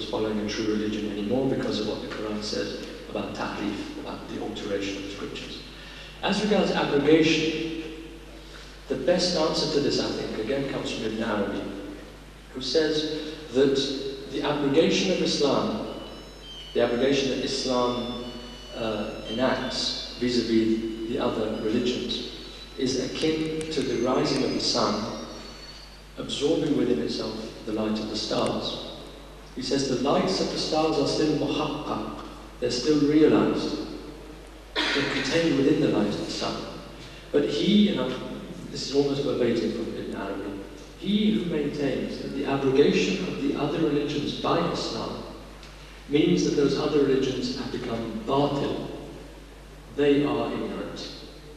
course, following a true religion anymore because of what the Quran says about tahrif, about the alteration of the scriptures. As regards abrogation, the best answer to this, I think, again comes from Ibn Arabi, who says that the abrogation of Islam, the abrogation that Islam enacts vis-a-vis the other religions, is akin to the rising of the sun, absorbing within itself the light of the stars. He says the lights of the stars are still muhaqqaq, they're still realized, they're contained within the light of the sun. But he, and this is almost verbatim from Ibn Arabi, he who maintains that the abrogation of the other religions by Islam means that those other religions have become batil, they are ignorant.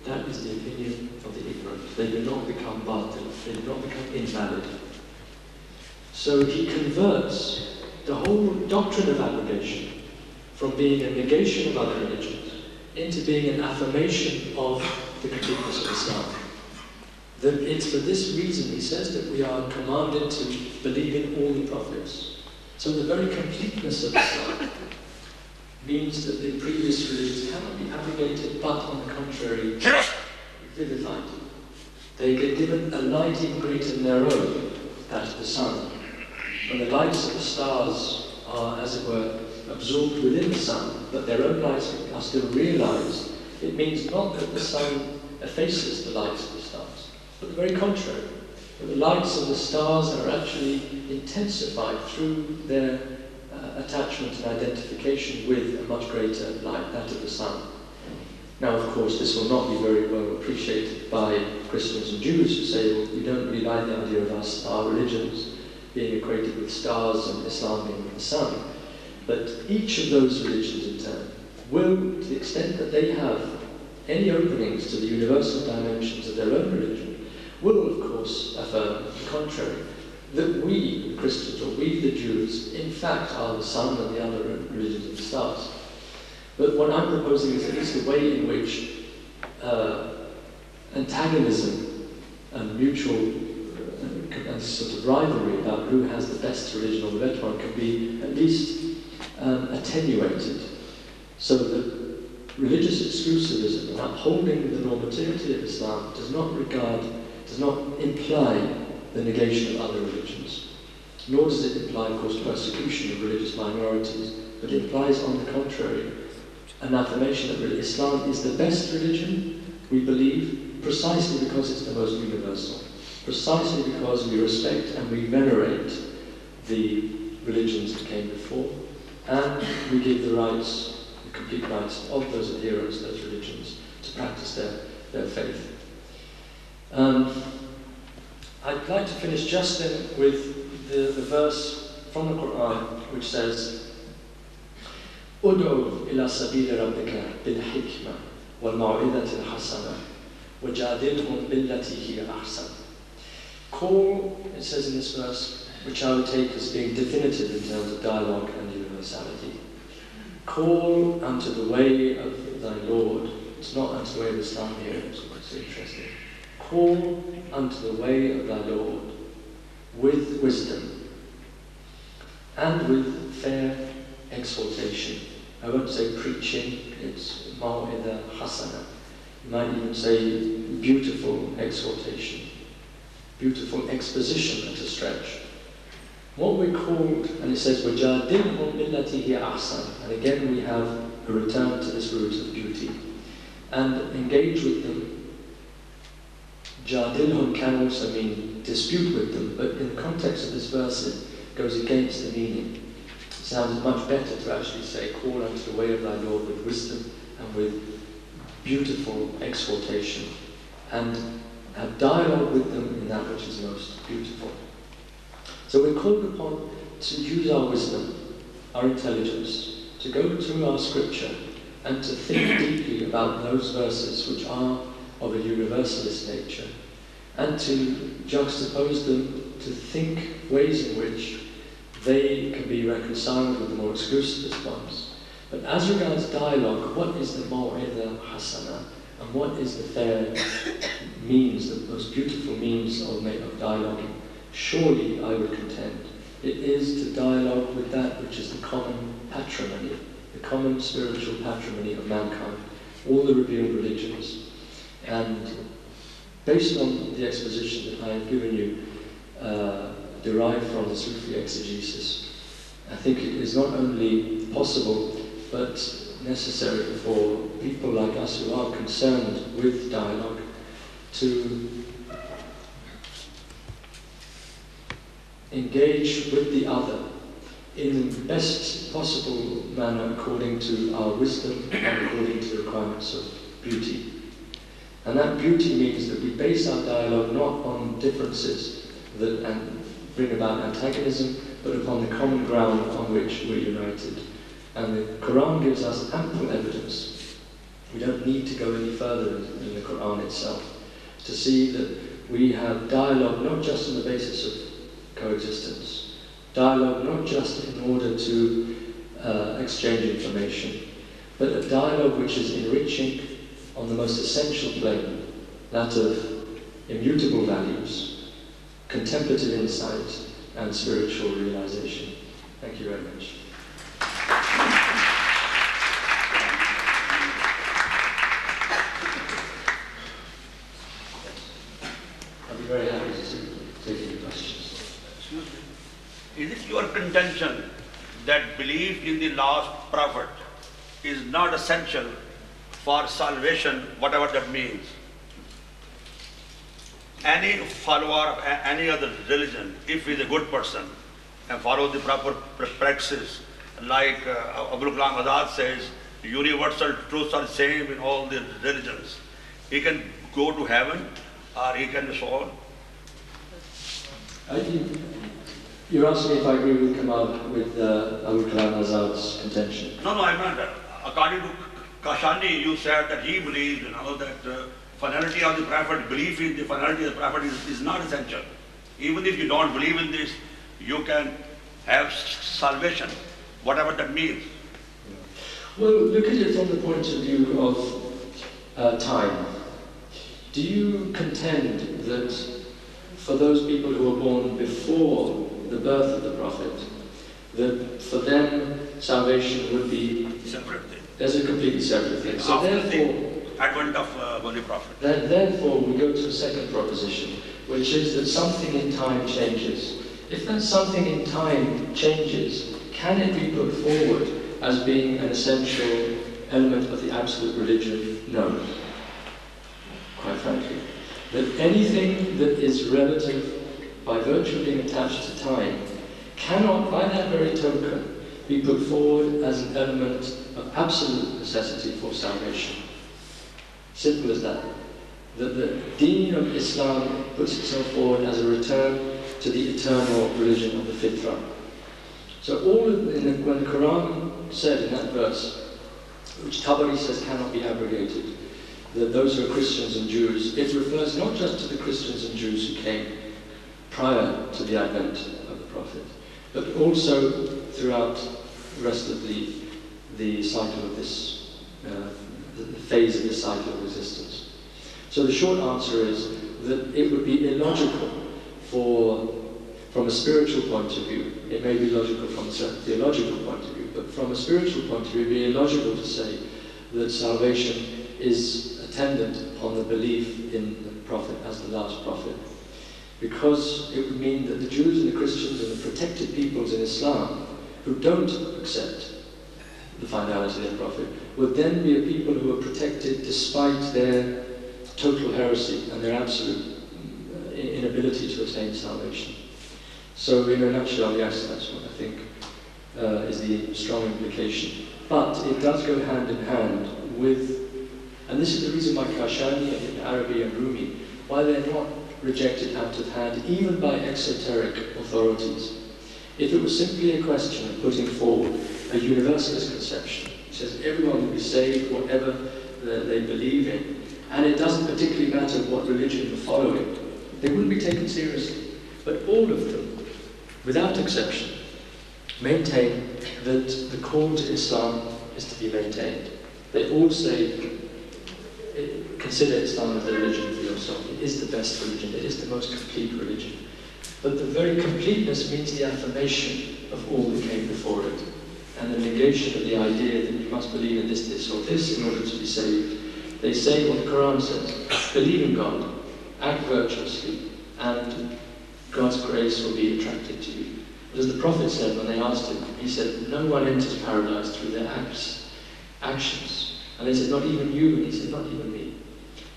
That is the opinion of the ignorant. They do not become batil, they do not become invalid. So he converts the whole doctrine of abrogation from being a negation of other religions into being an affirmation of the completeness of Islam. That it's for this reason, he says, that we are commanded to believe in all the prophets. So the very completeness of Islam means that the previous religions cannot be abrogated, but on the contrary, vivified. They get given a light even greater than their own, that of the sun. When the lights of the stars are, as it were, absorbed within the sun, but their own lights are still realized, it means not that the sun effaces the lights of the stars, but the very contrary. The lights of the stars are actually intensified through their attachment and identification with a much greater light, that of the sun. Now, of course, this will not be very well appreciated by Christians and Jews who say, well, you don't really like the idea of our religions being equated with stars and Islam being with the sun. But each of those religions, in turn, will, to the extent that they have any openings to the universal dimensions of their own religion, will, of course, affirm the contrary, that we, the Christians, or we, the Jews, in fact are the sun and the other religions of the stars. But what I'm proposing is at least the way in which antagonism and mutual and sort of rivalry about who has the best religion or the better one can be at least attenuated, so that religious exclusivism and upholding the normativity of Islam does not imply the negation of other religions, nor does it imply, of course, persecution of religious minorities, but it implies, on the contrary, an affirmation that Islam is the best religion, we believe, precisely because it's the most universal, precisely because we respect and we venerate the religions that came before, and we give the rights, the complete rights of those adherents, those religions, to practice their faith. I'd like to finish just then with the verse from the Quran which says, "Ud'u ila sabili rabbika bil hikmah wal maw'idati al hasana wajadilhum billati hiya ahsan." Call, it says in this verse, which I would take as being definitive in terms of dialogue and universality. Call unto the way of thy Lord. It's not unto the way of Islam here, it's interesting. Call unto the way of thy Lord with wisdom and with fair exhortation. I won't say preaching, it's maw'idha hasana. You might even say beautiful exhortation, beautiful exposition at a stretch. What we're called, and it says, وَجَادِلْهُمْ بِالَّتِي هِيَ أَحْسَنُ, and again we have a return to this root of beauty. And engage with them. Jadilhum can also mean dispute with them, but in the context of this verse it goes against the meaning. It sounds much better to actually say, call unto the way of thy Lord with wisdom and with beautiful exhortation, and have dialogue with them in that which is most beautiful. So we're called upon to use our wisdom, our intelligence, to go through our scripture and to think deeply about those verses which are of a universalist nature, and to juxtapose them, to think ways in which they can be reconciled with the more exclusivist ones. But as regards dialogue, what is the maw'idha hasana, and what is the fair means, the most beautiful means of dialoguing? Surely, I would contend, It is to dialogue with that which is the common patrimony, the common spiritual patrimony of mankind, all the revealed religions. And based on the exposition that I have given you, derived from the Sufi exegesis, I think it is not only possible, but necessary for people like us who are concerned with dialogue to engage with the other in the best possible manner according to our wisdom and according to the requirements of beauty. And that beauty means that we base our dialogue not on differences that bring about antagonism, but upon the common ground on which we're united. And the Quran gives us ample evidence. We don't need to go any further in the Quran itself to see that we have dialogue not just on the basis of coexistence, dialogue not just in order to exchange information, but a dialogue which is enriching on the most essential plane, that of immutable values, contemplative insight, and spiritual realization. Thank you very much. I'll be very happy to take your questions. Excuse me. Is it your contention that belief in the last prophet is not essential for salvation, whatever that means? Any follower of any other religion, if he is a good person and follows the proper practices, like Abdul Kalam Azad says, universal truths are the same in all the religions, he can go to heaven or he can be sold. You're asking if I agree with Kamal with Abdul Kalam Azad's contention? No, I'm not. According to Kashani, you said that he believes, that finality of the prophet, belief in the finality of the prophet is not essential. Even if you don't believe in this, you can have salvation, whatever that means. Well, look at it from the point of view of time. Do you contend that for those people who were born before the birth of the prophet, that for them salvation would be separate thing? There's a completely separate thing. So therefore, advent of Holy Prophet. Therefore, we go to the second proposition, which is that something in time changes. If that something in time changes, can it be put forward as being an essential element of the absolute religion? No. Quite frankly. That anything that is relative, by virtue of being attached to time, cannot, by that very token, be put forward as an element of absolute necessity for salvation. Simple as that. That the deen of Islam puts itself forward as a return to the eternal religion of the fitrah. So when the Quran said in that verse, which Tabari says cannot be abrogated, that those who are Christians and Jews, it refers not just to the Christians and Jews who came prior to the advent of the Prophet, but also throughout the rest of the cycle of this, the phase of this cycle of existence. So the short answer is that it would be illogical from a spiritual point of view, it may be logical from a certain theological point of view, but from a spiritual point of view, it would be illogical to say that salvation is attendant upon the belief in the Prophet as the last Prophet. Because it would mean that the Jews and the Christians and the protected peoples in Islam who don't accept the finality of the Prophet would then be a people who are protected despite their total heresy and their absolute inability to attain salvation. So in a nutshell, yes, that's what I think is the strong implication. But it does go hand in hand with, and this is the reason why Kashani and Ibn Arabi and Rumi, why they're not rejected out of hand, even by exoteric authorities. If it was simply a question of putting forward a universalist conception, which says everyone will be saved, whatever they believe in, and it doesn't particularly matter what religion you're following, they wouldn't be taken seriously. But all of them, without exception, maintain that the call to Islam is to be maintained. They all say, consider Islam as the religion for yourself. It is the best religion. It is the most complete religion. But the very completeness means the affirmation of all that came before it, and the negation of the idea that you must believe in this, this, or this in order to be saved. They say what the Quran says: believe in God, act virtuously, and God's grace will be attracted to you. But as the Prophet said when they asked him, he said, no one enters paradise through their actions. And they said, not even you, and he said, not even me.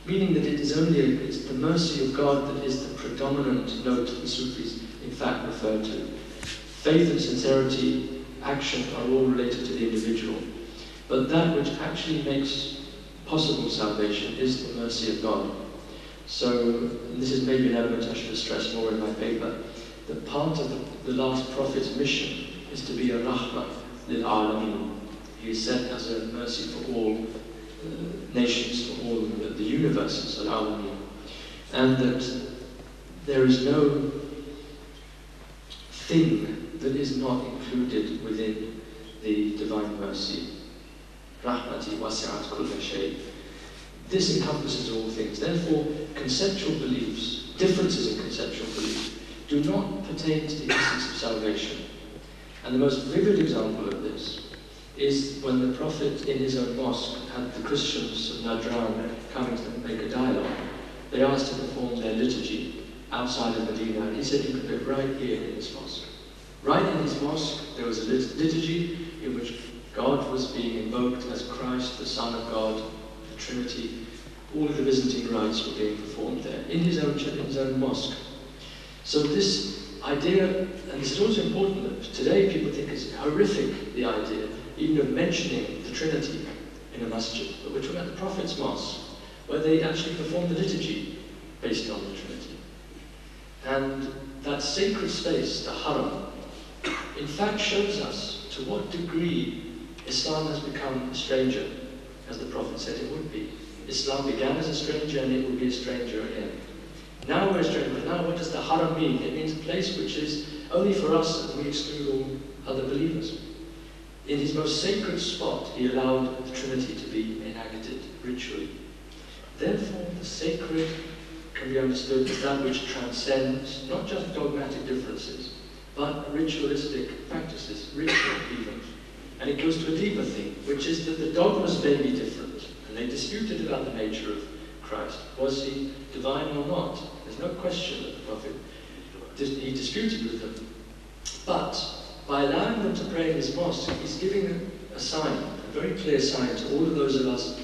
Meaning that it's the mercy of God that is the predominant note the Sufis in fact refer to. Faith and sincerity, action are all related to the individual. But that which actually makes possible salvation is the mercy of God. So, and this is maybe an element I should have stressed more in my paper, that part of the last prophet's mission is to be a rahmah lil alameen. He is sent as a mercy for all nations, for all the universes, al-alameen. And that there is no thing that is not included within the divine mercy. Rahmati wasi'at kulla shay. This encompasses all things. Therefore, conceptual beliefs, differences in conceptual beliefs, do not pertain to the essence of salvation. And the most vivid example of this is when the Prophet in his own mosque had the Christians of Najran coming to make a dialogue. They asked to perform their liturgy outside of Medina, and he said you could do it right here in this mosque. Right in his mosque there was a liturgy in which God was being invoked as Christ, the Son of God, the Trinity. All of the Byzantine rites were being performed there, in his own church, in his own mosque. So this idea, and this is also important, that today people think it's horrific, the idea, even of mentioning the Trinity in a masjid. But we're talking about the Prophet's mosque, where they actually perform the liturgy based on the Trinity. And that sacred space, the haram, in fact shows us to what degree Islam has become a stranger, as the Prophet said it would be. Islam began as a stranger and it will be a stranger again. Now we're a stranger, but now what does the haram mean? It means a place which is only for us and we exclude all other believers. In his most sacred spot, he allowed the Trinity to be enacted ritually. Therefore, the sacred can be understood as that which transcends not just dogmatic differences, but ritualistic practices, ritual even. And it goes to a deeper thing, which is that the dogmas may be different, and they disputed about the nature of Christ. Was he divine or not? There's no question that the Prophet, he disputed with them. But by allowing them to pray in his mosque, he's giving them a sign, a very clear sign to all of those of us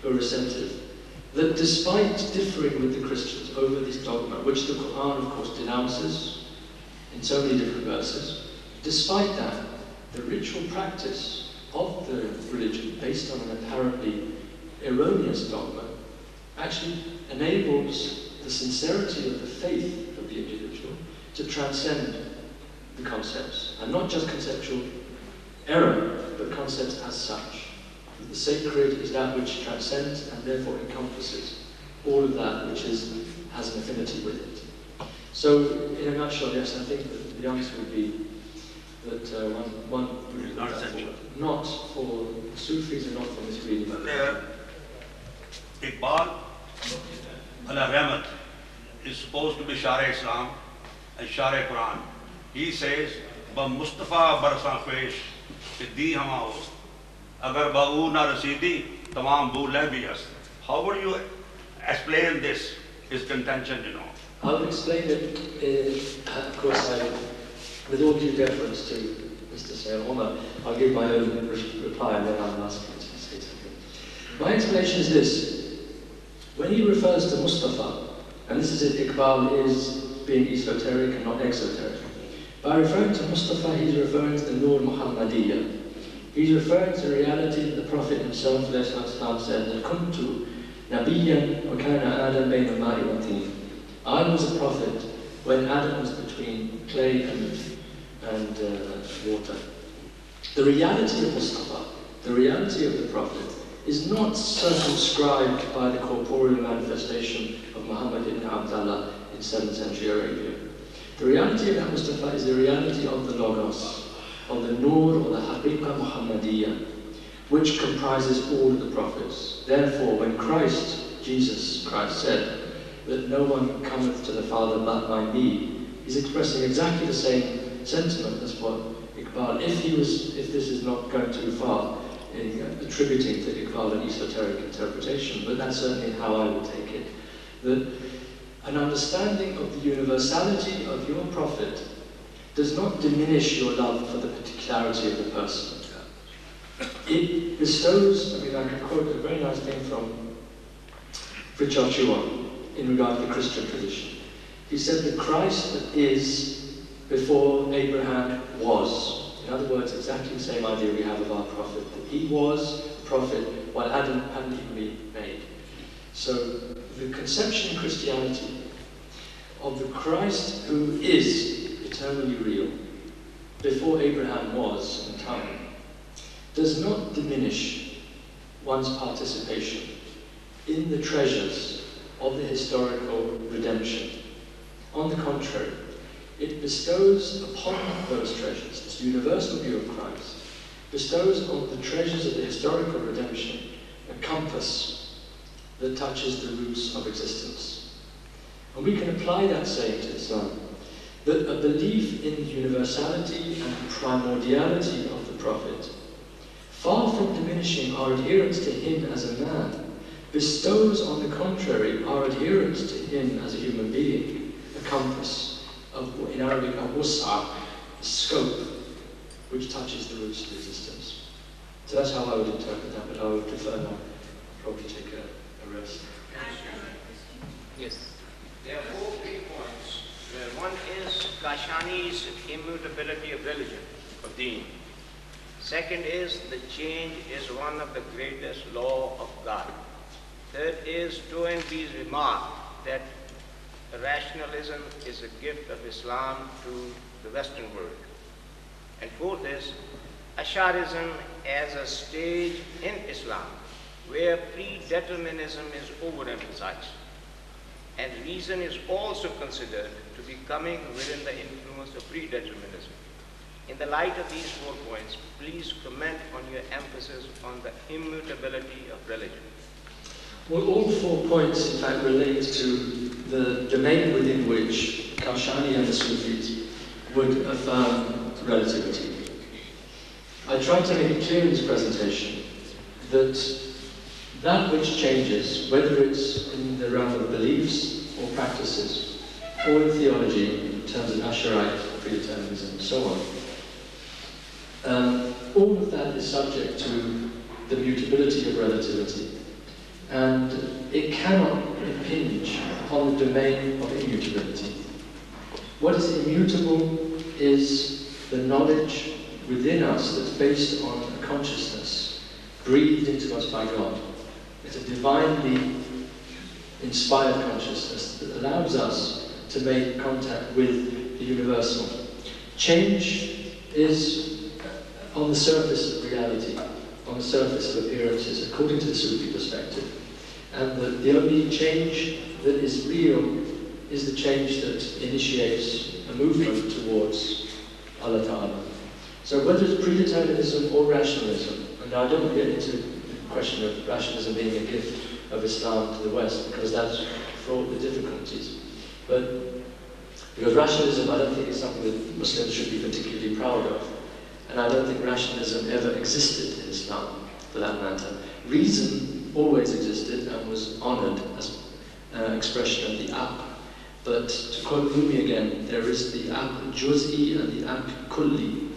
who are receptive, that despite differing with the Christians over this dogma, which the Quran of course denounces in so many different verses, despite that, the ritual practice of the religion, based on an apparently erroneous dogma, actually enables the sincerity of the faith of the individual to transcend the concepts, and not just conceptual error, but concepts as such. The sacred is that which transcends and therefore encompasses all of that which has an affinity with it. So, in a nutshell, yes, I think that the answer would be that one would not for Sufis and not for misreading. Iqbal, Allah Rahmat, is supposed to be Share Islam and Share Quran. He says, "Ba Mustafa barsan khwesh, di hama ho. Agar ba'u na rasidi, tamam boo le bhi hast." How would you explain this? His contention, you know. I'll explain it. Of course, with all due deference to Mr. Sayyid Omar, I'll give my own reply and then I'll ask him to say something. My explanation is this. When he refers to Mustafa, and this is it, Iqbal is being esoteric and not exoteric. By referring to Mustafa, he's referring to the Nur Muhammadiyya. He's referring to the reality that the Prophet himself said that Kuntu Nabiyyan wa kana Adam bayna ma'i wa tin. I was a prophet when Adam was between clay and water. The reality of Mustafa, the reality of the Prophet, is not circumscribed by the corporeal manifestation of Muhammad ibn Abdullah in 7th century Arabia. The reality of that Mustafa is the reality of the Logos, of the Nur or the Haqiqa Muhammadiyya, which comprises all of the prophets. Therefore, when Jesus Christ said that no one cometh to the Father but by me, he's expressing exactly the same sentiment as what Iqbal, if this is not going too far in attributing to Iqbal an esoteric interpretation, but that's certainly how I would take it, that an understanding of the universality of your prophet does not diminish your love for the particularity of the person. It bestows, I can quote a very nice thing from Richard Chuan in regard to the Christian tradition. He said, the Christ that is before Abraham was. In other words, exactly the same idea we have of our prophet, that he was a prophet while Adam hadn't even been made. So the conception in Christianity of the Christ who is eternally real, before Abraham was in time, does not diminish one's participation in the treasures of the historical redemption. On the contrary, it bestows upon those treasures, this universal view of Christ, bestows on the treasures of the historical redemption a compass that touches the roots of existence. And we can apply that saying to Islam, that a belief in the universality and primordiality of the Prophet, far from diminishing our adherence to him as a man, bestows on the contrary our adherence to him as a human being, a compass, in Arabic, a wus'a, a scope, which touches the roots of existence. So that's how I would interpret that, but I would prefer now probably take a rest. Yes. There are 4 key points. One is Kashani's immutability of religion, of deen. Second is the change is one of the greatest law of God. Third is Toynbee's remark that rationalism is a gift of Islam to the Western world. And fourth is Asharism as a stage in Islam where predeterminism is overemphasized. And reason is also considered to be coming within the influence of predeterminism. In the light of these 4 points, please comment on your emphasis on the immutability of religion. Well, all 4 points, in fact, relate to the domain within which Kashani and the Sufis would affirm relativity. I tried to make it clear in this presentation that which changes, whether it's in the realm of beliefs or practices, or in theology, in terms of Asharite, predeterminism, and so on, all of that is subject to the mutability of relativity. And it cannot impinge upon the domain of immutability. What is immutable is the knowledge within us that's based on a consciousness breathed into us by God. It's a divinely inspired consciousness that allows us to make contact with the universal. Change is on the surface of reality, on the surface of appearances, according to the Sufi perspective. And the only change that is real is the change that initiates a movement towards Allah Ta'ala. So whether it's predeterminism or rationalism, and I don't want to get into the question of rationalism being a gift of Islam to the West, because that's fraught with difficulties. But because rationalism, I don't think is something that Muslims should be particularly proud of. And I don't think rationalism ever existed in Islam, for that matter. Reason always existed and was honored as an expression of the aql. But to quote Rumi again, there is the aql juz'i and the aql kulli.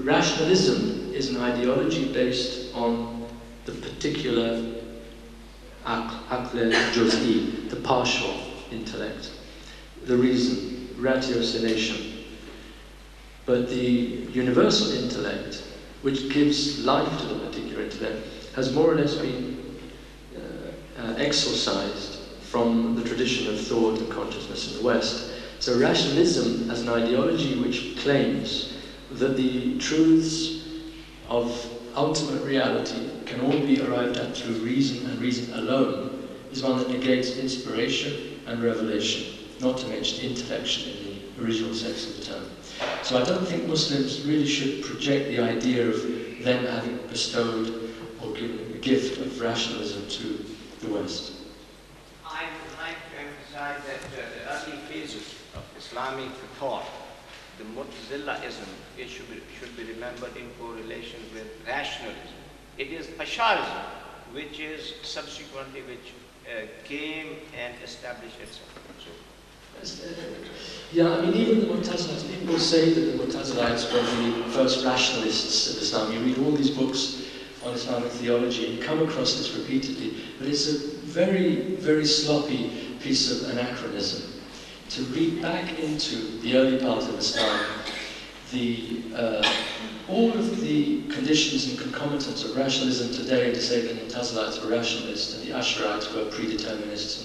Rationalism is an ideology based on the particular aql juz'i, the partial intellect, the reason, ratiocination. But the universal intellect, which gives life to the particular intellect, has more or less been exorcised from the tradition of thought and consciousness in the West. So rationalism as an ideology which claims that the truths of ultimate reality can all be arrived at through reason and reason alone is one that negates inspiration and revelation, not to mention intellection in the original sense of the term. So I don't think Muslims really should project the idea of them having bestowed or given a gift of rationalism to the West. I would like to emphasize that the early phases of Islam Islamic thought, the Mu'tazilaism, it should be remembered in correlation with rationalism. It is Asharism, which is subsequently came and established itself. Yeah, I mean, even the Mu'tazilites, people say that the Mu'tazilites were the first rationalists of Islam. You read all these books on Islamic theology, and you come across this repeatedly, but it's a very, very sloppy piece of anachronism to read back into the early part of Islam, all of the conditions and concomitants of rationalism today, to say that the Mu'tazilites were rationalists and the Ash'arites were predeterminists,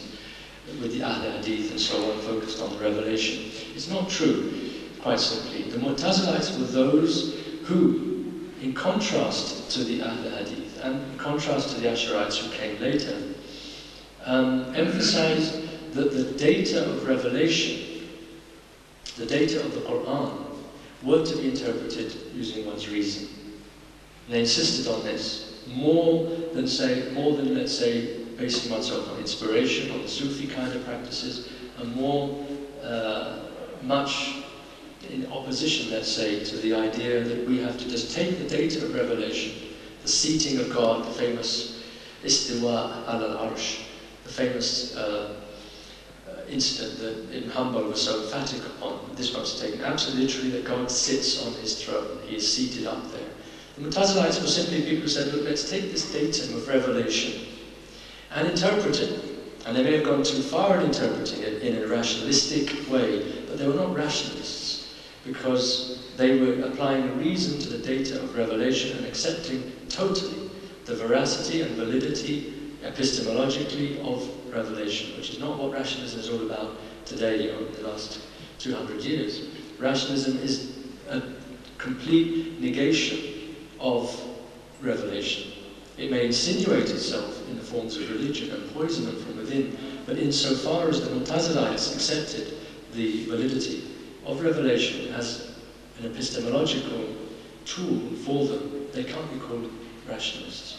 and with the Ahl Hadith and so on, focused on the revelation. It's not true, quite simply. The Mu'tazilites were those who, in contrast to the Ahl Hadith and in contrast to the Ash'arites who came later, emphasized that the data of revelation, the data of the Quran, were to be interpreted using one's reason. And they insisted on this more than, let's say, basing oneself on inspiration, on the Sufi kind of practices, and much in opposition, let's say, to the idea that we have to just take the data of revelation, the seating of God, the famous istiwa al-arsh, the famous incident that Ibn Hanbal was so emphatic upon. This one's taken absolutely literally, that God sits on his throne. He is seated up there. The Mu'tazilites were simply people who said, look, let's take this datum of revelation and interpret it. And they may have gone too far in interpreting it in a rationalistic way, but they were not rationalists, because they were applying reason to the data of revelation and accepting totally the veracity and validity epistemologically of revelation, which is not what rationalism is all about today, in the last 200 years. Rationalism is a complete negation of revelation. It may insinuate itself in the forms of religion and poison them from within, but insofar as the Mu'tazilites accepted the validity of revelation as an epistemological tool for them, they can't be called rationalists.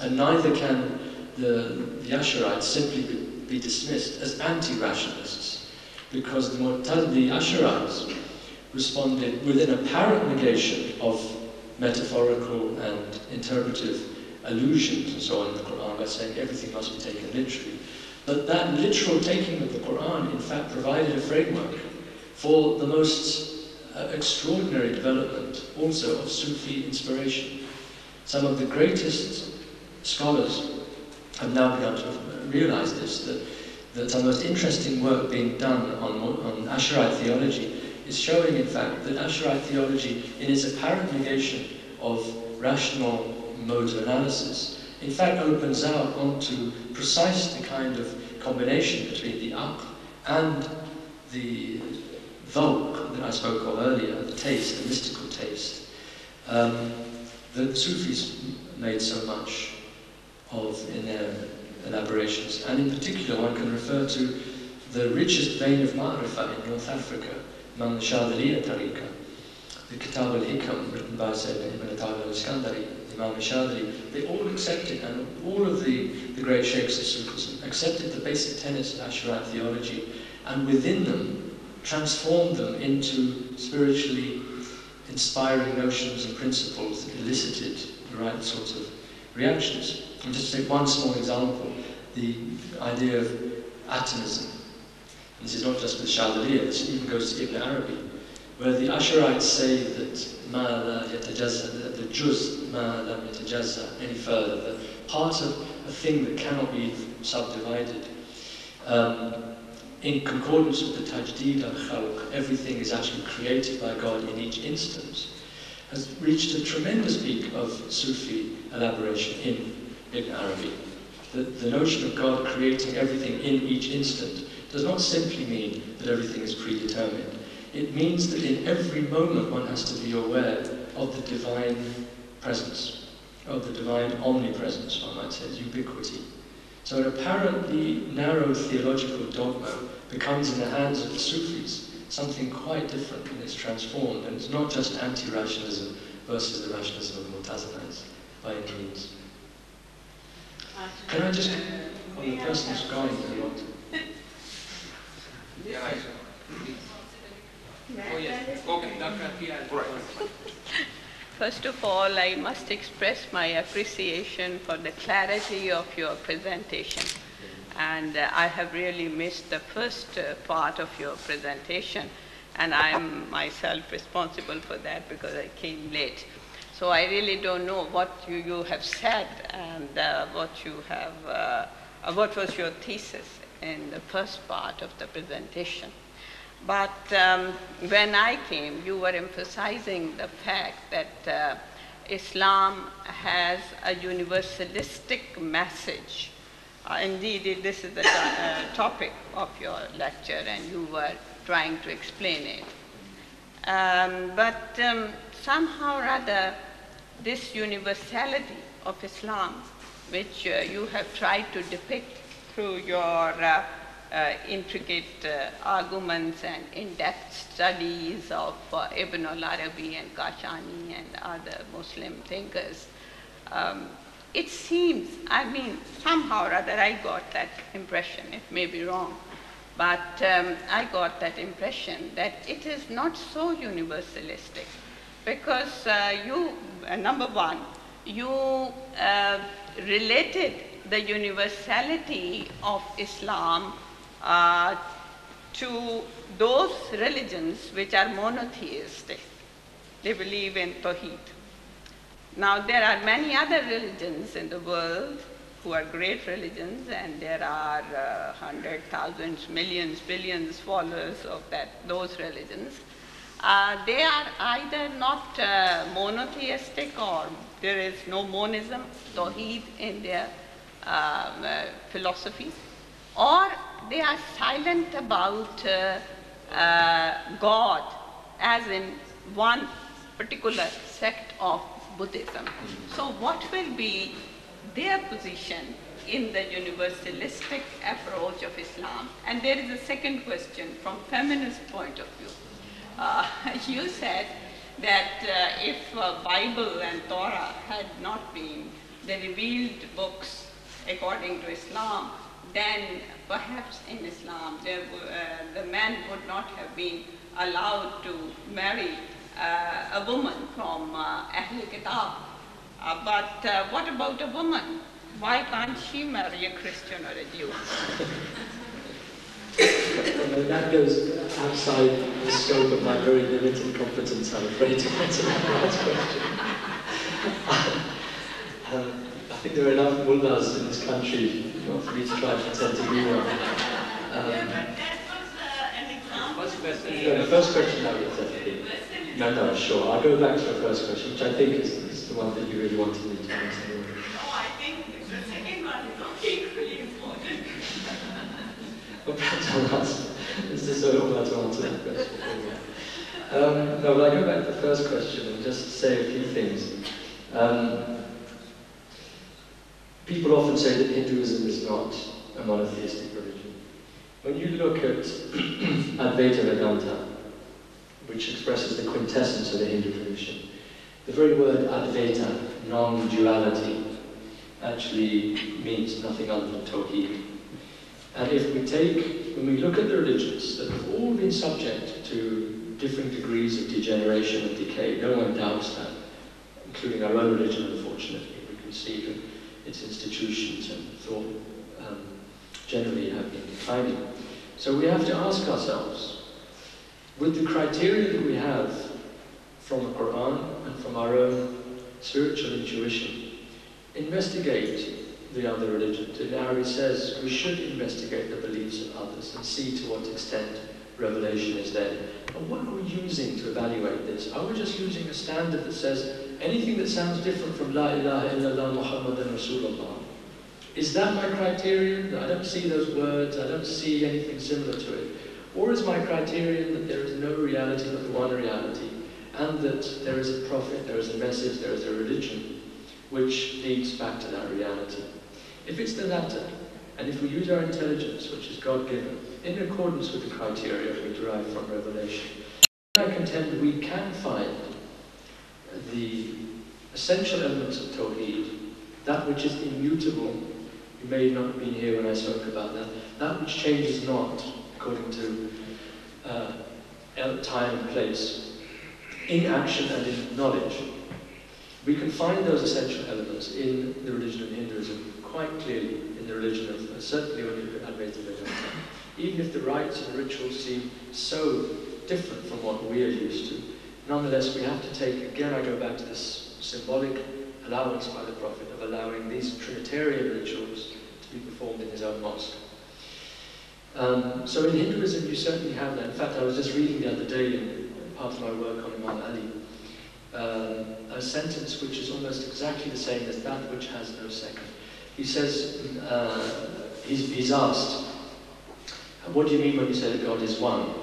And neither can the Ash'arites simply be dismissed as anti-rationalists, because the Ash'arites responded with an apparent negation of metaphorical and interpretive allusions and so on in the Quran by saying everything must be taken literally. But that literal taking of the Quran, in fact, provided a framework for the most extraordinary development also of Sufi inspiration. Some of the greatest scholars have now begun to realize this, that some of the most interesting work being done on Asharite theology is showing, in fact, that Asharite theology, in its apparent negation of rational modes of analysis, in fact opens out onto precisely the kind of combination between the aql and the dhawq that I spoke of earlier, the taste, the mystical taste, that Sufis made so much of in their elaborations. And in particular, one can refer to the richest vein of ma'rifah in North Africa, among the Shadiliya tariqa, the Kitab al-Hikam, written by Sayyid Ibn Attar al-Iskandari, Imam al-Shadili. They all accepted, and all of the great sheikhs of Sufism accepted the basic tenets of Asharite theology, and within them transformed them into spiritually inspiring notions and principles that elicited the right sorts of reactions. And just to take one small example, the idea of atomism. And this is not just with Shadiliya, this even goes to Ibn Arabi, where the Ash'arites say that ma la yatajazza, the juz ma lam yatajazza, any further, the part of a thing that cannot be subdivided. In concordance with the tajdeed al-khalq, everything is actually created by God in each instance, has reached a tremendous peak of Sufi elaboration in Ibn Arabi. The notion of God creating everything in each instant does not simply mean that everything is predetermined. It means that in every moment one has to be aware of the divine presence, of the divine omnipresence, one might say, ubiquity. So an apparently narrow theological dogma becomes, in the hands of the Sufis, something quite different, and it's transformed. And it's not just anti-rationalism versus the rationalism of the Mu'tazilites, by any means. Can I just, on the person who's gone, Oh yes. Okay, Dr. Atiyah. First of all, I must express my appreciation for the clarity of your presentation. And I have really missed the first part of your presentation, and I'm myself responsible for that because I came late. So I really don't know what you have said and what was your thesis in the first part of the presentation. But when I came, you were emphasizing the fact that Islam has a universalistic message. Indeed, this is the topic of your lecture, and you were trying to explain it. But somehow or other, this universality of Islam, which you have tried to depict through your intricate arguments and in-depth studies of Ibn al-Arabi and Kashani and other Muslim thinkers, it seems, I mean, somehow or other I got that impression, it may be wrong, but I got that impression that it is not so universalistic because number one, you related the universality of Islam to those religions which are monotheistic. They believe in Tawheed. Now, there are many other religions in the world who are great religions, and there are hundreds, thousands, millions, billions followers of those religions. They are either not monotheistic, or there is no monism, Tawheed in their philosophy, or they are silent about God, as in one particular sect of Buddhism. So what will be their position in the universalistic approach of Islam? And there is a second question from feminist point of view. You said that if Bible and Torah had not been the revealed books according to Islam, then perhaps in Islam the man would not have been allowed to marry a woman from Ahl Kitab. But what about a woman? Why can't she marry a Christian or a Jew? That goes outside the scope of my very limited competence, I'm afraid, to answer that last question. I think there are enough mullahs in this country not for me to try to pretend to be one. That was an example. The first question I would say. No, sure. I'll go back to the first question, which I think is the one that you really wanted me to answer. No, I think the second one is equally important. Well, perhaps I'll answer. This is so hard to answer that question. No, but I go back to the first question and just say a few things. People often say that Hinduism is not a monotheistic religion. When you look at Advaita Vedanta, which expresses the quintessence of the Hindu tradition, the very word Advaita, non-duality, actually means nothing other than Tawheed. And when we look at the religions that have all been subject to different degrees of degeneration and decay, no one doubts that, including our own religion, unfortunately. We can see that its institutions and thought generally have been declining. So we have to ask ourselves, with the criteria that we have from the Quran and from our own spiritual intuition, investigate the other religions. In Arabic says we should investigate the beliefs of others and see to what extent revelation is there. And what are we using to evaluate this? Are we just using a standard that says anything that sounds different from La ilaha illallah Muhammadan Rasulullah? Is that my criterion? I don't see those words, I don't see anything similar to it. Or is my criterion that there is no reality but the one reality, and that there is a prophet, there is a message, there is a religion which leads back to that reality? If it's the latter, and if we use our intelligence, which is God-given, in accordance with the criteria we derive from revelation, I contend we can find the essential elements of Tawheed, that which is immutable. You may not have been here when I spoke about that. That which changes not, according to time and place, in action and in knowledge. We can find those essential elements in the religion of Hinduism quite clearly in the religion of, certainly when you look at Advaita Vedanta. Even if the rites and the rituals seem so different from what we are used to, nonetheless we have to take, again I go back to this symbolic allowance by the Prophet of allowing these Trinitarian rituals to be performed in his own mosque. So in Hinduism you certainly have that. In fact, I was just reading the other day in part of my work on Imam Ali, a sentence which is almost exactly the same as that which has no second. He says, he's asked, what do you mean when you say that God is one?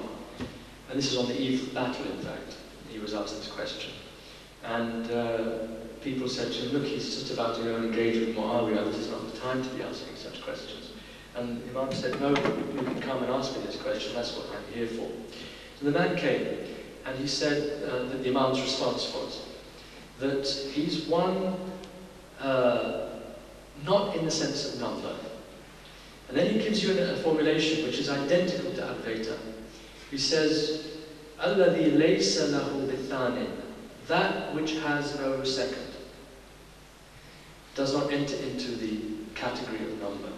And this is on the eve of battle, in fact. He was asked this question. And people said to him, look, he's just about to go and engage with Muawiyah, this is not the time to be asking such questions. And the Imam said, no, you can come and ask me this question, that's what I'm here for. So the man came, and he said that the Imam's response was that he's one, not in the sense of number. And then he gives you a formulation which is identical to Advaita. He says, Alladhi laysa lahu bithanin, that which has no second, does not enter into the category of number.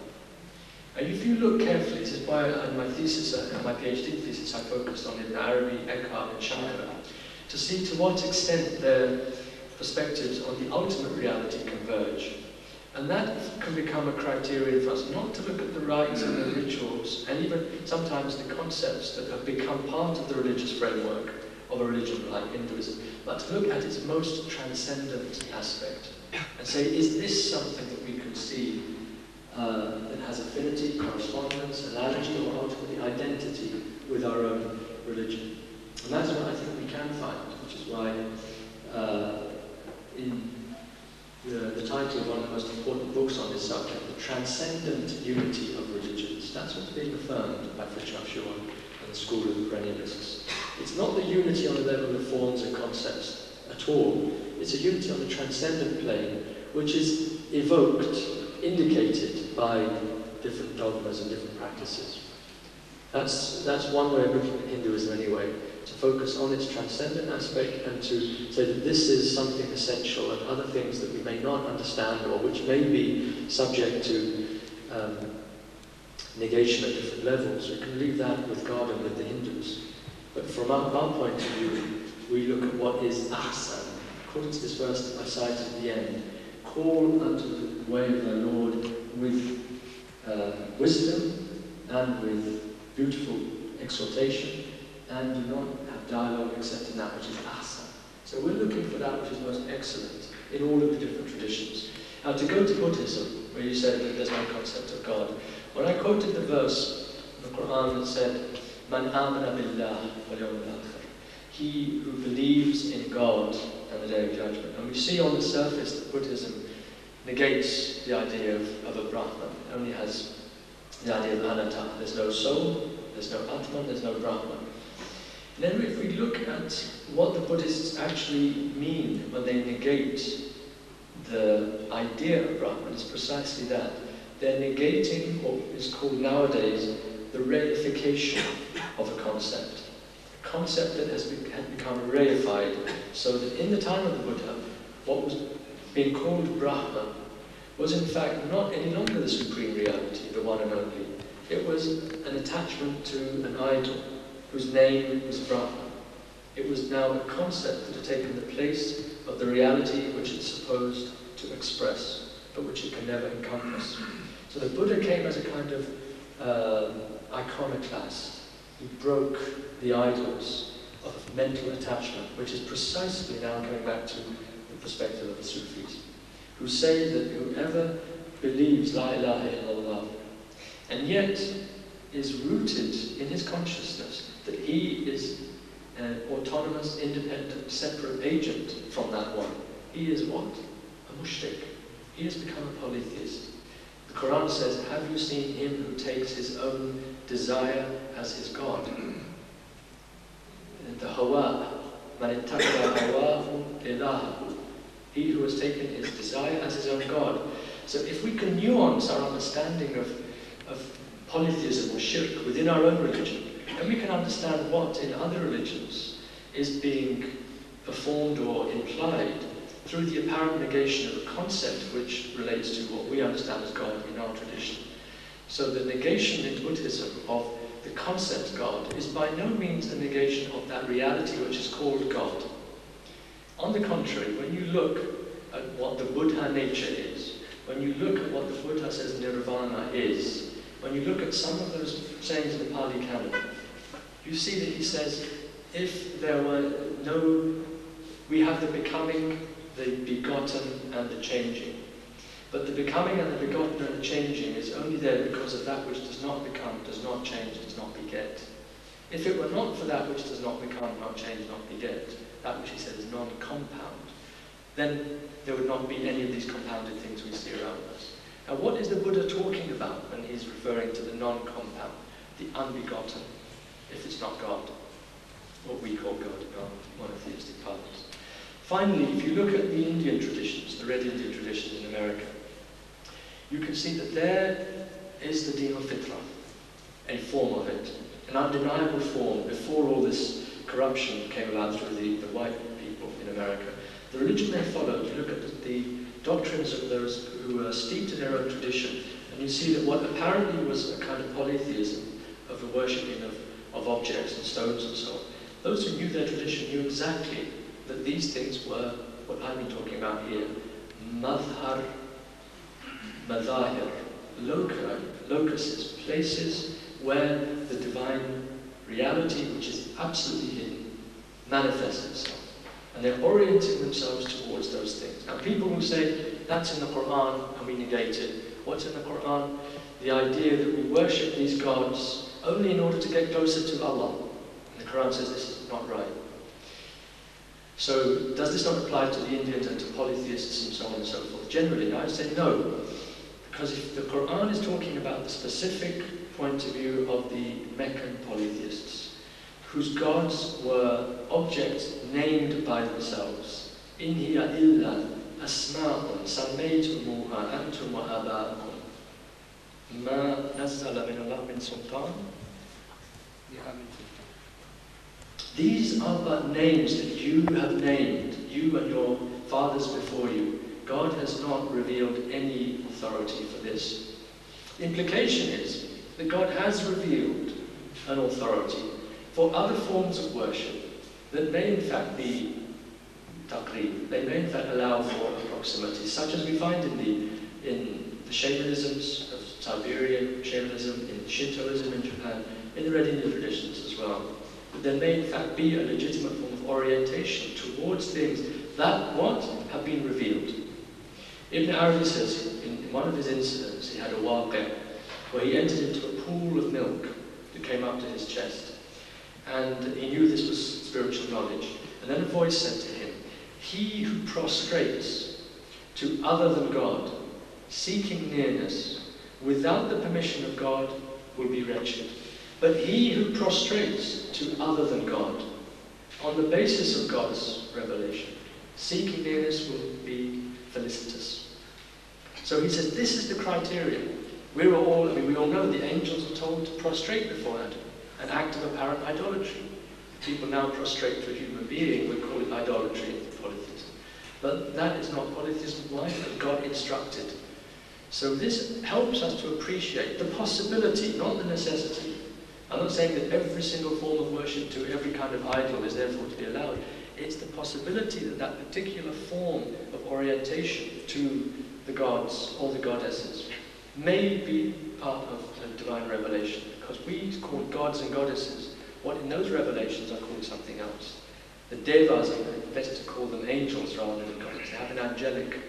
And if you look carefully, this is why in my thesis, my PhD thesis, I focused on Ibn Arabi, Eckhart, and Shankara, to see to what extent their perspectives on the ultimate reality converge. And that can become a criterion for us not to look at the rites and the rituals, and even sometimes the concepts that have become part of the religious framework of a religion like Hinduism, but to look at its most transcendent aspect and say, is this something that we could see that has affinity, correspondence, analogy, or ultimately identity with our own religion? And that's what I think we can find, which is why in the title of one of the most important books on this subject, The Transcendent Unity of Religions, that's what's being affirmed by Fritjof Schumann and the School of the Perennialists. It's not the unity on the level of forms and concepts at all. It's a unity on the transcendent plane, which is evoked, indicated by different dogmas and different practices. That's one way of looking at Hinduism anyway, to focus on its transcendent aspect and to say that this is something essential, and other things that we may not understand or which may be subject to negation at different levels, we can leave that with God and with the Hindus. But from our point of view, we look at what is ahsan. According to this verse that I cited at the end, call unto the way of the Lord with wisdom and with beautiful exhortation, and do not have dialogue except in that which is ahsan. So we're looking for that which is most excellent in all of the different traditions. Now to go to Buddhism, where you said that there's no concept of God, when I quoted the verse in the Quran that said, Man amana billah wal yawmil akhir, he who believes in God and the Day of Judgment. And we see on the surface that Buddhism negates the idea of a Brahman. It only has the idea of anatta. There's no soul, there's no Atman, there's no Brahman. And then if we look at what the Buddhists actually mean when they negate the idea of Brahman, it's precisely that. They're negating what is called nowadays the reification of a concept. A concept that had become reified, so that in the time of the Buddha, what was being called Brahman was in fact not any longer the supreme reality, the one and only. It was an attachment to an idol whose name was Brahman. It was now a concept that had taken the place of the reality which it's supposed to express, but which it can never encompass. So the Buddha came as a kind of iconoclast. He broke the idols of mental attachment, which is precisely now going back to the perspective of the Sufis, who say that whoever believes La ilaha illallah, and yet is rooted in his consciousness that he is an autonomous, independent, separate agent from that one. He is what? A mushrik. He has become a polytheist. The Quran says, have you seen him who takes his own desire as his God? And the hawa, man ittakhadha hawahu ilahahu. He who has taken his desire as his own God. So if we can nuance our understanding of polytheism or shirk within our own religion, then we can understand what in other religions is being performed or implied through the apparent negation of a concept which relates to what we understand as God in our tradition. So the negation in Buddhism of the concept God is by no means a negation of that reality which is called God. On the contrary, when you look at what the Buddha nature is, when you look at what the Buddha says nirvana is, when you look at some of those sayings in the Pali Canon, you see that he says, if there were no, we have the becoming, the begotten and the changing. But the becoming and the begotten and the changing is only there because of that which does not become, does not change, does not beget. If it were not for that which does not become, not change, not beget, that which he said is non-compound, then there would not be any of these compounded things we see around us. Now what is the Buddha talking about when he's referring to the non-compound, the unbegotten, if it's not God, what we call God in our monotheistic parties? Finally, if you look at the Indian traditions, the Red Indian traditions in America, you can see that there is the Deen al-Fitra, a form of it, an undeniable form before all this corruption came about through the white people in America. The religion they followed, you look at the doctrines of those who are steeped in their own tradition, and you see that what apparently was a kind of polytheism, of the worshipping of objects and stones and so on, those who knew their tradition knew exactly that these things were what I've been talking about here, madhar, madahir, locuses, places where the divine reality, which is absolutely hidden, manifests itself. And they're orienting themselves towards those things. Now people will say, that's in the Quran, and we negate it. What's in the Quran? The idea that we worship these gods only in order to get closer to Allah. And the Quran says this is not right. So does this not apply to the Indians and to polytheists and so on and so forth? Generally, I would say no. Because if the Quran is talking about the specific point of view of the Meccan polytheists, whose gods were objects named by themselves, in hiya illa asma'un sammaytumuha antum wa aba'akum ma nazzala min Allah min sultan. These are but names that you have named, you and your fathers before you. God has not revealed any authority for this. The implication is that God has revealed an authority for other forms of worship that may in fact be taqreeb, they may in fact allow for proximity, such as we find in the shamanisms of Siberian shamanism, in Shintoism in Japan, in the Red Indian traditions as well. But there may in fact be a legitimate form of orientation towards things that what have been revealed. Ibn Arabi says in one of his incidents, he had a waqi' where he entered into a pool of milk that came up to his chest. And he knew this was spiritual knowledge. And then a voice said to him, he who prostrates to other than God, seeking nearness, without the permission of God, will be wretched. But he who prostrates to other than God, on the basis of God's revelation, seeking nearness will be felicitous. So he says, this is the criterion. We all know the angels are told to prostrate before Adam, an act of apparent idolatry. People now prostrate to a human being, we call it idolatry in polytheism. But that is not polytheism. Why? Because God instructed. So this helps us to appreciate the possibility, not the necessity. I'm not saying that every single form of worship to every kind of idol is therefore to be allowed. It's the possibility that that particular form of orientation to the gods or the goddesses may be part of a divine revelation. Because we call gods and goddesses what in those revelations are called something else. The devas, better to call them angels rather than gods. They have an angelic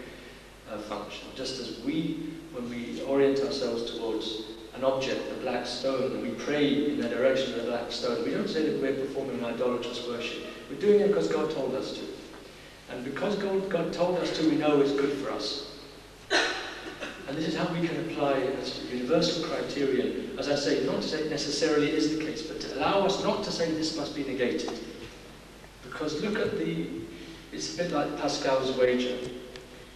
function. Just as we, when we orient ourselves towards an object, a black stone, and we pray in the direction of the black stone, we don't say that we're performing an idolatrous worship. We're doing it because God told us to. And because God told us to, we know it's good for us. And this is how we can apply it as a universal criterion, as I say, not to say it necessarily is the case, but to allow us not to say this must be negated. Because look at it's a bit like Pascal's wager.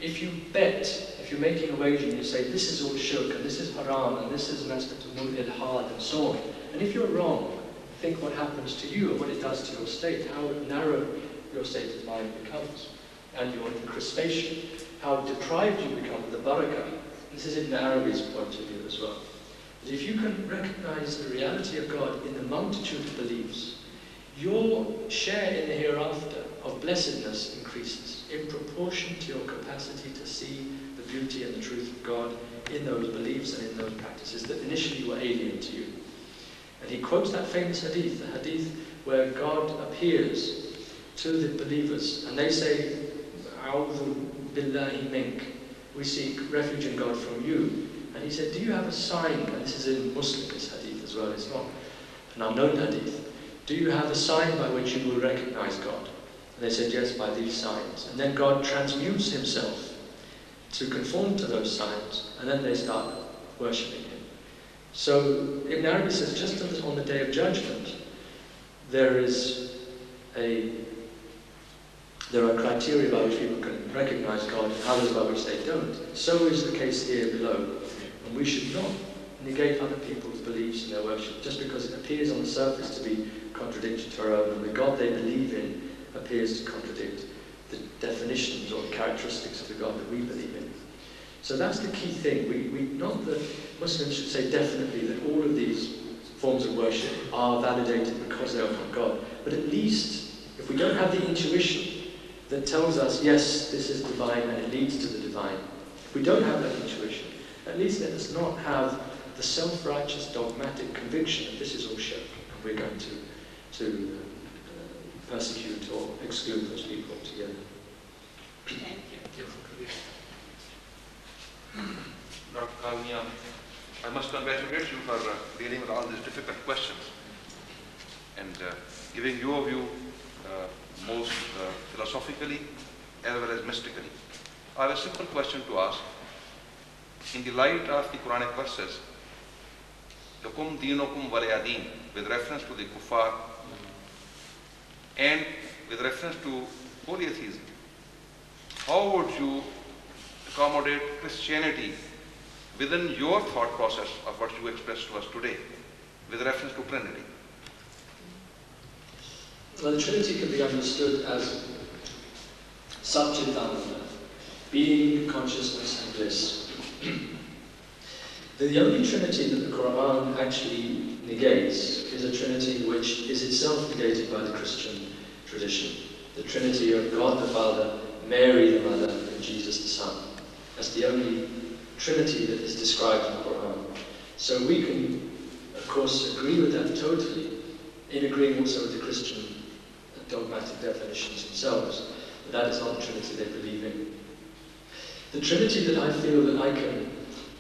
If you bet, if you're making a wager and you say this is all shirk and this is haram and this is an aspect of ilhad and so on, and if you're wrong, think what happens to you and what it does to your state, how narrow your state of mind becomes, and your crispation, how deprived you become of the barakah. This is Ibn Arabi's point of view as well. That if you can recognize the reality of God in the multitude of beliefs, your share in the hereafter of blessedness increases in proportion to your capacity to see the beauty and the truth of God in those beliefs and in those practices that initially were alien to you. And he quotes that famous hadith, the hadith where God appears to the believers and they say, "A'udhu billahi mink," we seek refuge in God from you. And he said, "Do you have a sign?" And this is in Muslim, this hadith as well, it's not an unknown hadith. "Do you have a sign by which you will recognize God?" And they said, "Yes, by these signs." And then God transmutes himself to conform to those signs, and then they start worshipping him. So Ibn Arabi says, just on the day of judgment, there are criteria by which people can recognize God and others by which they don't. So is the case here below. And we should not negate other people's beliefs and their worship just because it appears on the surface to be contradictory to our own, and the God they believe in appears to contradict the definitions or characteristics of the God that we believe in. So that's the key thing. Not that Muslims should say definitely that all of these forms of worship are validated because they are from God, but at least if we don't have the intuition that tells us, yes, this is divine and it leads to the divine, if we don't have that intuition, at least let us not have the self-righteous dogmatic conviction that this is all shirk and we're going to persecute or exclude those people altogether. Thank you. Dr. Kalmiya, I must congratulate you for dealing with all these difficult questions and giving your view most philosophically as well as mystically. I have a simple question to ask. In the light of the Quranic verses, Lakum Deenukum Waliya Deen, with reference to the kuffar and with reference to polytheism, how would you accommodate Christianity within your thought process of what you expressed to us today with reference to Trinity? Well, the Trinity can be understood as Satchitananda, being, consciousness and bliss. The only Trinity that the Quran actually negates is a Trinity which is itself negated by the Christian tradition. The Trinity of God the Father, Mary the Mother, and Jesus the Son. That's the only Trinity that is described in the Quran. So we can, of course, agree with that totally, in agreeing also with the Christian dogmatic definitions themselves. But that is not the Trinity they believe in. The Trinity that I feel that I can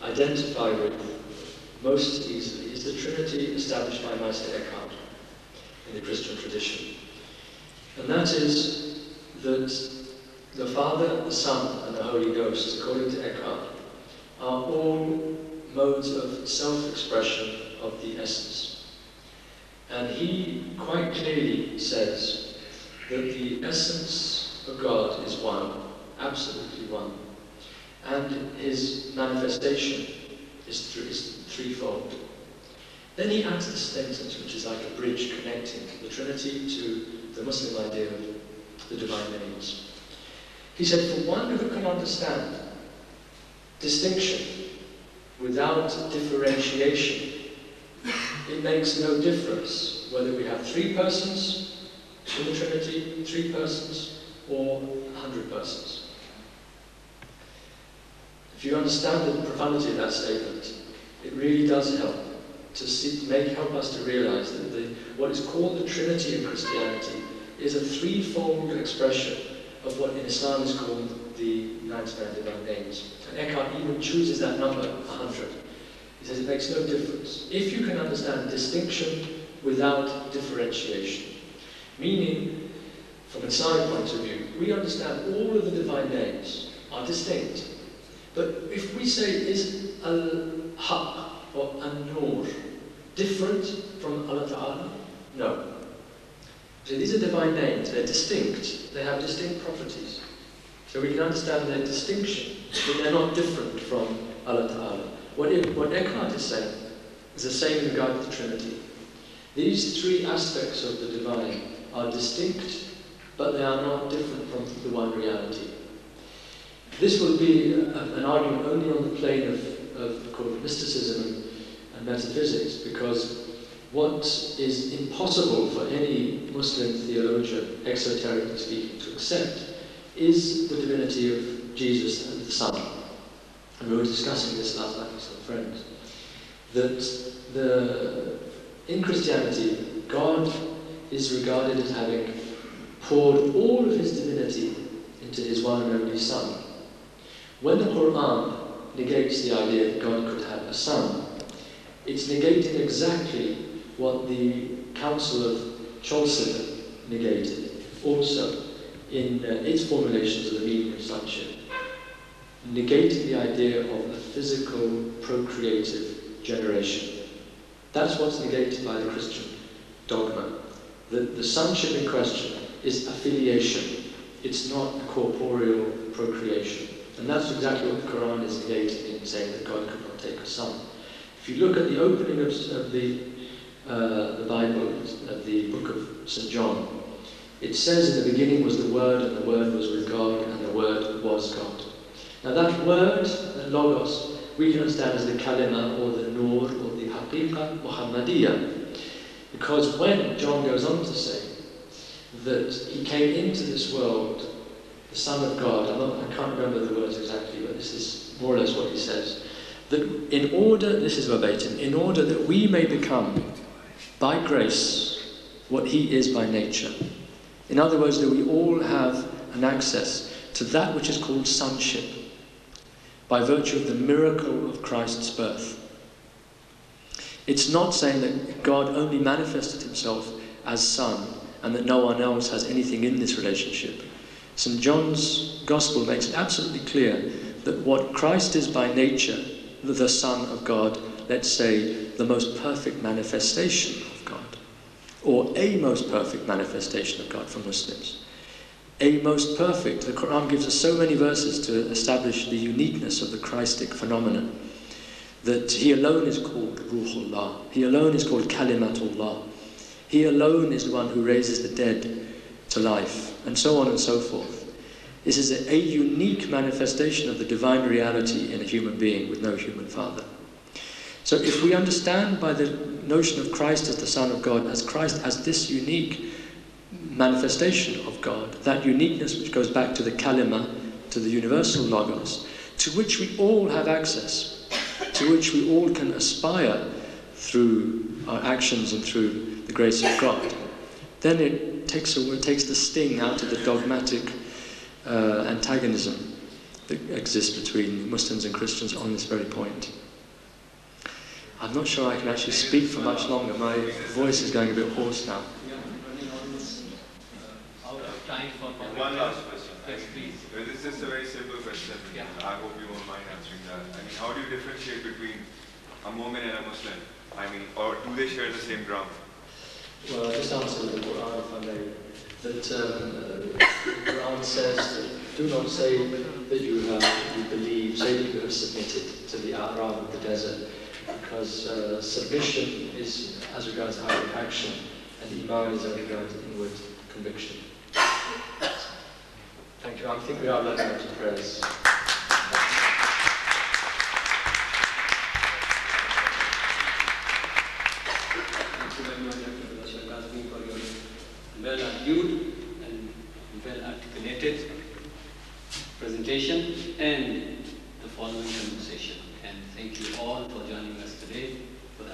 identify with most easily is the Trinity established by Meister Eckhart in the Christian tradition. And that is that the Father, the Son, and the Holy Ghost, according to Eckhart, are all modes of self-expression of the essence. And he quite clearly says that the essence of God is one, absolutely one. And his manifestation is threefold. Then he adds this sentence, which is like a bridge connecting the Trinity to the Muslim idea of the divine names. He said, for one who can understand distinction without differentiation, it makes no difference whether we have 3 persons in the Trinity, 3 persons, or 100 persons. If you understand the profundity of that statement, it really does help to help us to realize that what is called the Trinity in Christianity is a threefold expression of what in Islam is called the 99 divine names. And Eckhart even chooses that number, 100. He says it makes no difference. If you can understand distinction without differentiation, meaning, from an Islamic point of view, we understand all of the divine names are distinct. But if we say, is Al-Haq or An-Nur different from Allah Ta'ala? No. So these are divine names, they're distinct, they have distinct properties. So we can understand their distinction, but they're not different from Allah Ta'ala. What Eckhart is saying is the same in regard to the Trinity. These three aspects of the divine are distinct, but they are not different from the one reality. This would be an argument only on the plane of mysticism and metaphysics, because what is impossible for any Muslim theologian, exoterically speaking, to accept is the divinity of Jesus and the Son. And we were discussing this last night with some friends, that in Christianity, God is regarded as having poured all of his divinity into his one and only Son. When the Quran negates the idea that God could have a son, it's negating exactly what the Council of Chalcedon negated also in its formulations of the meaning of sonship, negating the idea of a physical, procreative generation. That's what's negated by the Christian dogma. The sonship in question is affiliation. It's not corporeal procreation. And that's exactly what the Quran is negating in saying that God could not take a son. If you look at the opening of the Bible, of the book of St. John, it says, in the beginning was the Word, and the Word was with God, and the Word was God. Now that word, the logos, we can understand as the kalima, or the nur, or the haqiqa Muhammadiyah. Because when John goes on to say that he came into this world, the Son of God, I can't remember the words exactly, but this is more or less what he says, that in order, this is verbatim, in order that we may become, by grace, what he is by nature. In other words, that we all have an access to that which is called sonship, by virtue of the miracle of Christ's birth. It's not saying that God only manifested himself as Son, and that no one else has anything in this relationship. St. John's Gospel makes it absolutely clear that what Christ is by nature, the Son of God, let's say the most perfect manifestation of God, or a most perfect manifestation of God for Muslims. A most perfect, the Quran gives us so many verses to establish the uniqueness of the Christic phenomenon, that he alone is called Ruhullah, he alone is called Kalimatullah, he alone is the one who raises the dead to life, and so on and so forth. This is a unique manifestation of the divine reality in a human being with no human father. So if we understand by the notion of Christ as the Son of God, as Christ as this unique manifestation of God, that uniqueness which goes back to the kalima, to the universal logos, to which we all have access, to which we all can aspire through our actions and through the grace of God, then it takes the sting out of the dogmatic antagonism that exists between Muslims and Christians on this very point. I'm not sure I can actually speak for much longer. My voice is going a bit hoarse now. We are running almost out of time for one last question. Yes, please. This is just a very simple question. Yeah. I hope you won't mind answering that. I mean, how do you differentiate between a Mu'min and a Muslim? I mean, or do they share the same ground? Well, I just answered the Quran, if I may, that the Quran says that do not say that you believe, say that you have submitted to the Arab of the desert, because submission is as regards outward action, and Iman is as regards inward conviction. Thank you. I think we are running out of prayers. For your well-argued and well-articulated presentation and the following conversation. And thank you all for joining us today for the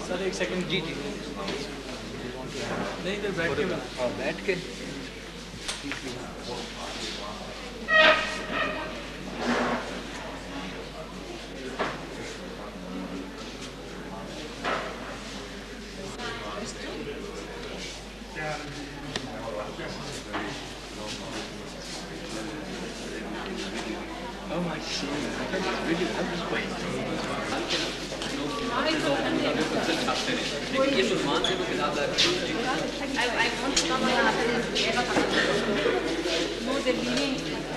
sir एक second जी जी नहीं इधर बैठ के बैठ के Yeah. I want to come here. No, the meaning.